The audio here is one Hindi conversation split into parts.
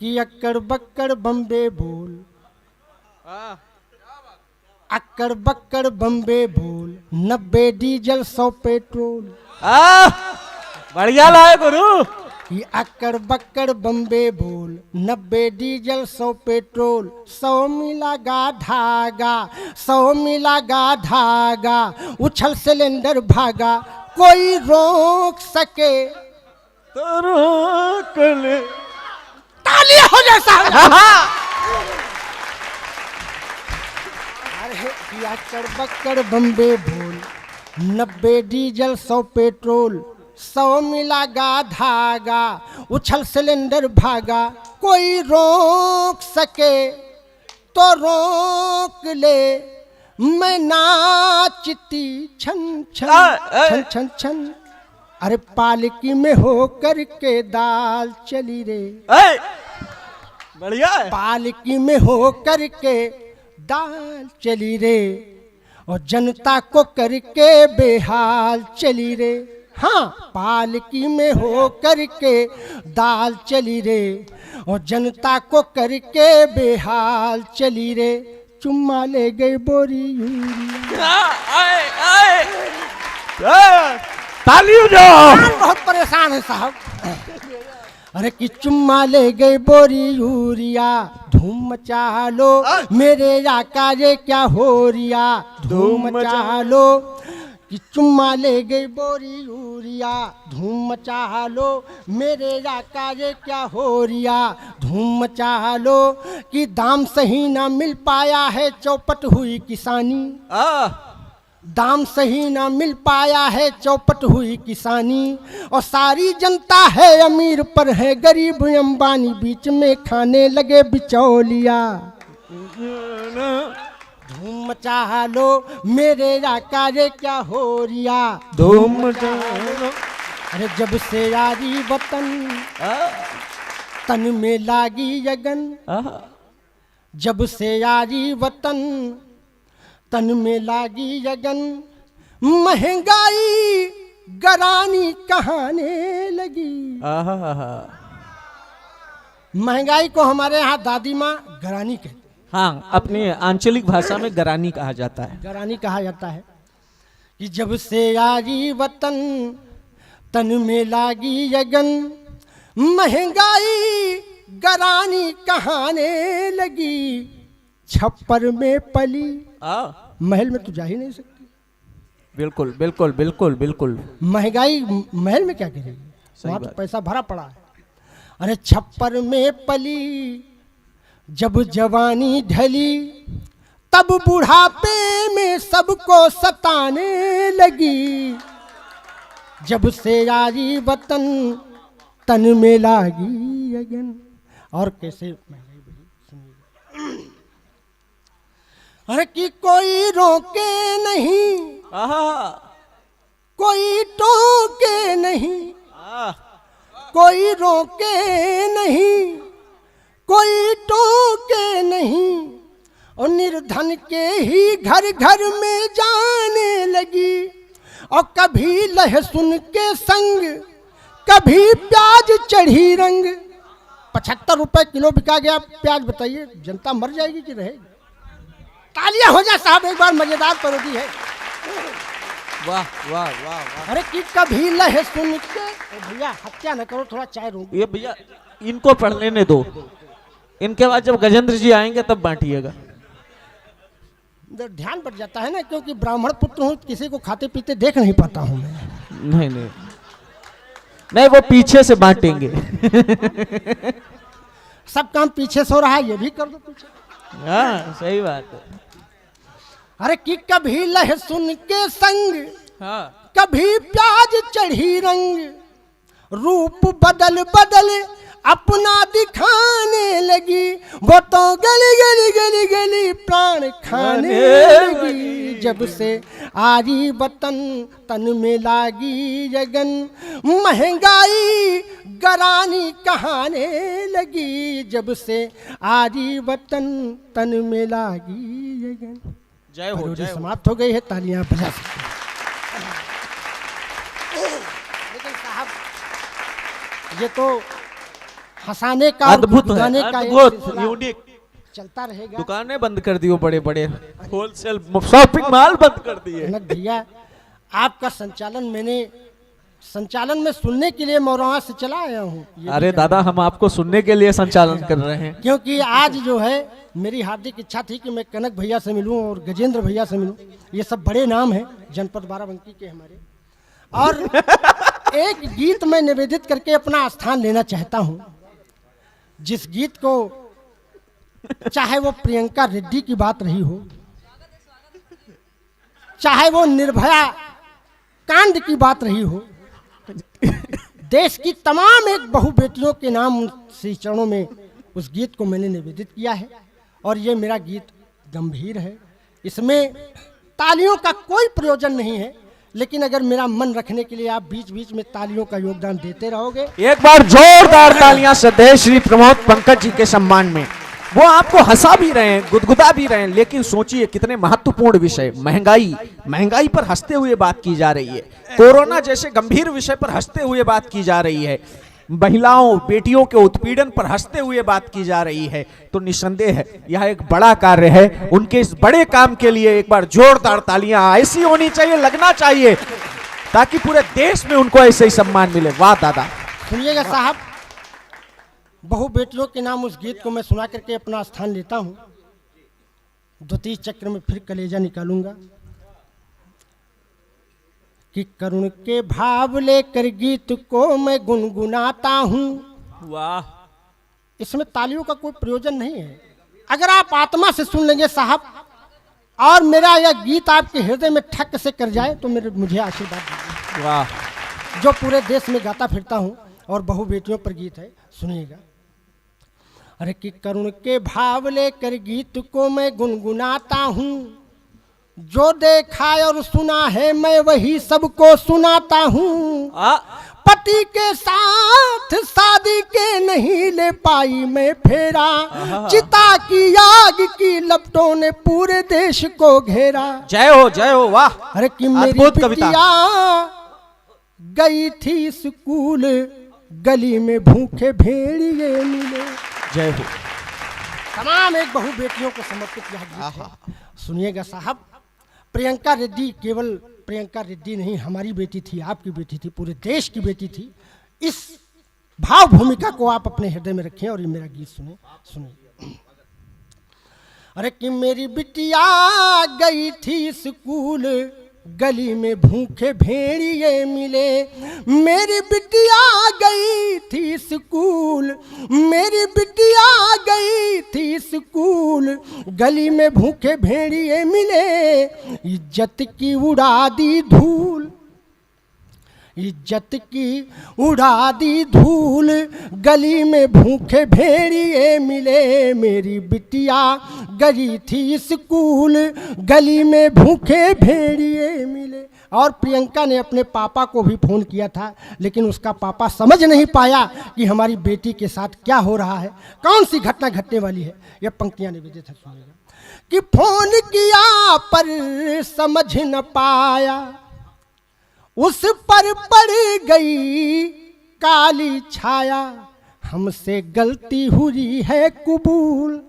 कि अक्कड़ बक्कड़ बम्बे बोल, अक्कड़ बक्कड़ बम्बे बोल, 90 डीजल 100 पेट्रोल। बढ़िया लाए गुरु। कि अक्कड़ बक्कड़ बम्बे बोल, 90 डीजल 100 पेट्रोल। 100 मिला गा धागा, 100 मिला गा धागा, उछल सिलेंडर भागा, कोई रोक सके तो रोक ले। ताली हो जैसा। अरे कि अक्कड़ बक्कड़ बम्बे बोल, 90 डीजल 100 पेट्रोल। 100 मिला गा धागा, उछल सिलेंडर भागा, कोई रोक सके तो रोक ले, मैं नाचती छन छन छन छन छन। अरे पालकी में हो करके दाल चली रे, बढ़िया है। पालकी में हो करके दाल चली रे, और जनता को करके बेहाल चली रे। हाँ, पालकी में हो करके दाल चली रे, और जनता को करके बेहाल चली रे। चुम्मा ले गई बोरी यूरिया। ताली हो जाओ। बहुत परेशान है साहब। अरे कि चुम्मा ले गई बोरी यूरिया, धूम मचा लो मेरे आका ये क्या हो रिया, धूम मचा लो। कि चुम्मा ले गई बोरी यूरिया, धूम मचा लो मेरे आका ये क्या हो रिया, धूम मचा लो। कि दाम सही ना मिल पाया है, चौपट हुई किसानी, दाम सही ना मिल पाया है, चौपट हुई किसानी। और सारी जनता है अमीर पर है गरीब अंबानी, बीच में खाने लगे बिचौलिया। धूम मचा लो मेरे आका ये क्या हो रिया, धूम मचा लो। अरे जब से यारी वतन तन में लागी यगन, जब से यारी वतन तन में लागी यगन, महंगाई गरानी कहाने लगी। महंगाई को हमारे यहाँ दादी माँ गरानी कहती। हाँ, अपनी आंचलिक भाषा में गरानी कहा जाता है। गरानी कहा जाता है। कि जब से यारी वतन तन में लागी यगन, महंगाई गरानी कहाने लगी। छप्पर में पली महल में तो जा ही नहीं सकती। बिल्कुल बिल्कुल बिल्कुल बिल्कुल। महंगाई महल में क्या करेगी, वहां तो पैसा भरा पड़ा है। अरे छप्पर में पली जब जवानी ढली, तब बुढ़ापे में सबको सताने लगी। जब से यारी वतन तन में लागी यगन। और कैसे महंगाई बढ़ी सुनिए। अरे कि कोई रोके नहीं, कोई टोके नहीं, कोई रोके नहीं, कोई टोके नहीं। और निर्धन के ही घर घर में जाने लगी। और कभी लहसुन के संग कभी प्याज चढ़ी रंग। 75 रुपए किलो बिका गया प्याज, बताइए जनता मर जाएगी कि रहेगी। तालियां हो जाए साहब, एक बार मजेदार पैरोडी है। वाह वाह वाह वाह। अरे कि कभी लहसुन के, भैया हत्या न करो, थोड़ा चाय रो। ये भैया इनको पढ़ लेने दो, इनके बाद जब गजेंद्र जी आएंगे तब बांटिएगा। ध्यान बढ़ जाता है ना, क्योंकि ब्राह्मण पुत्र हूँ, किसी को खाते पीते देख नहीं पाता हूँ मैं। नहीं नहीं नहीं, वो पीछे से बांटेंगे। सब काम पीछे से हो रहा है, ये भी कर दो पीछे। हाँ सही बात है। अरे कि कभी लहसुन के संग हाँ, कभी प्याज चढ़ी रंग। रूप बदल बदल अपना दिखाने लगी। वो तो गली गली गली गली प्राण खाने लगी। जब से आरी वतन तन में लागी यगन, महंगाई गरानी कहाने लगी। जब से आरी वतन तन में लागी यगन। जय हो, जय हो। समाप्त हो गई है, तालियां बजा सकते हैं। लेकिन साहब ये तो हंसाने का और अद्भुत है, गुदगुदाने का एक अद्भुत, सिलसिला यूनिक। चलता रहेगा। दुकानें बंद कर दी हो, बड़े बड़े होलसेल शॉपिंग मॉल बंद कर दिए। कनक भैया, आपका संचालन में सुनने के लिए मौरवा से चला आया हूँ। अरे दादा, हम आपको सुनने के लिए संचालन कर रहे हैं। क्योंकि आज जो है मेरी हार्दिक इच्छा थी कि मैं कनक भैया से मिलूं और गजेंद्र भैया से मिलूं। ये सब बड़े नाम हैं जनपद बाराबंकी के हमारे। और एक गीत मैं निवेदित करके अपना स्थान लेना चाहता हूं, जिस गीत को चाहे वो प्रियंका रेड्डी की बात रही हो, चाहे वो निर्भया कांड की बात रही हो, देश की तमाम एक बहु बेटियों के नाम श्री चरणों में उस गीत को मैंने निवेदित किया है। और ये मेरा गीत गंभीर है, इसमें तालियों का कोई प्रयोजन नहीं है, लेकिन अगर मेरा मन रखने के लिए आप बीच बीच में तालियों का योगदान देते रहोगे। एक बार जोरदार तालियां सदैव श्री प्रमोद पंकज जी के सम्मान में। वो आपको हंसा भी रहे हैं, गुदगुदा भी रहे हैं, लेकिन सोचिए कितने महत्वपूर्ण विषय, महंगाई पर हंसते हुए बात की जा रही है, कोरोना जैसे गंभीर विषय पर हंसते हुए बात की जा रही है, महिलाओं बेटियों के उत्पीड़न पर हंसते हुए बात की जा रही है। तो निस्संदेह है यह एक बड़ा कार्य है। उनके इस बड़े काम के लिए एक बार जोरदार तालियां ऐसी होनी चाहिए, लगना चाहिए, ताकि पूरे देश में उनको ऐसे ही सम्मान मिले। वाह दादा। सुनिएगा साहब, बहु बेटियों के नाम उस गीत को मैं सुना करके अपना स्थान लेता हूं। द्वितीय चक्र में फिर कलेजा निकालूंगा कि करुण के भाव लेकर गीत को मैं गुनगुनाता हूं। वाह। इसमें तालियों का कोई प्रयोजन नहीं है। अगर आप आत्मा से सुन लेंगे साहब और मेरा यह गीत आपके हृदय में ठक से कर जाए तो मुझे आशीर्वाद दीजिए। वाह। जो पूरे देश में गाता फिरता हूं और बहु बेटियों पर गीत है, सुनिएगा। अरे कि करुण के भाव लेकर गीत को मैं गुनगुनाता हूं, जो देखा और सुना है मैं वही सबको सुनाता हूँ। पति के साथ शादी के नहीं ले पाई मैं फेरा, चिता की आग की लपटों ने पूरे देश को घेरा। जय हो वाह। अरे कि मेरी बिटिया गई थी स्कूल, गली में भूखे भेड़िए मिले। जय हो। तमाम एक बहु बेटियों को समर्पित यह गीत है। सुनिएगा साहब, प्रियंका रेड्डी केवल प्रियंका रेड्डी नहीं, हमारी बेटी थी, आपकी बेटी थी, पूरे देश की बेटी थी। इस भाव भूमिका को आप अपने हृदय में रखें और ये मेरा गीत सुनिए। अरे कि मेरी बिटिया गई थी स्कूल, गली में भूखे भेड़िए मिले। मेरी बिटिया गई थी स्कूल, मेरी बिटिया गई थी स्कूल, गली में भूखे भेड़िए मिले। इज्जत की उड़ा दी धूल, इज्जत की उड़ा दी धूल, गली में भूखे भेड़िए मिले। मेरी बिटिया गई थी स्कूल, गली में भूखे भेड़िए मिले। और प्रियंका ने अपने पापा को भी फोन किया था, लेकिन उसका पापा समझ नहीं पाया कि हमारी बेटी के साथ क्या हो रहा है, कौन सी घटना घटने वाली है। यह पंक्तियां निवेदित है, सुनिएगा। कि फोन किया पर समझ न पाया, उस पर पड़ गई काली छाया, हमसे गलती हुई है कबूल।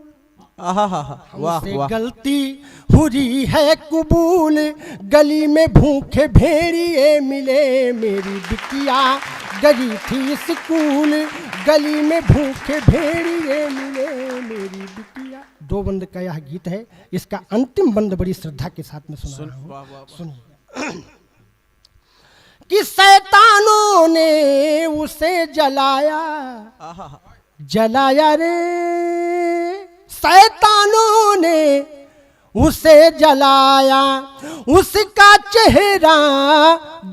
हमसे गलती हुई है कबूल, गली में भूखे भेड़िए मिले। मेरी बिटिया गई थी स्कूल, गली में भूखे भेड़िए मिले। मेरी बिटिया। दो बंद का यह गीत है, इसका अंतिम बंद बड़ी श्रद्धा के साथ में सुना रहा हूं। सुनिए। कि शैतानों ने उसे जलाया, जलाया रे, शैतानों ने उसे जलाया, उसका चेहरा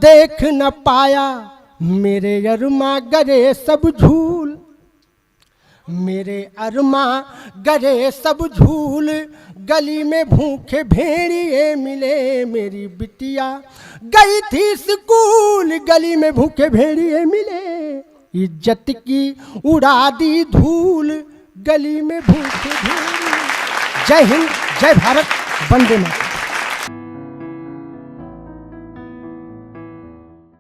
देख न पाया। मेरे अरमा गरे सब झूल, मेरे अरमा गरे सब झूल, गली में भूखे भेड़िए मिले। मेरी बिटिया गई थी स्कूल, गली में भूखे भेड़िए मिले। इज्जत की उड़ा दी धूल, गली में भूखे भेड़िए। जय हिंद, जय भारत, वंदे मातरम।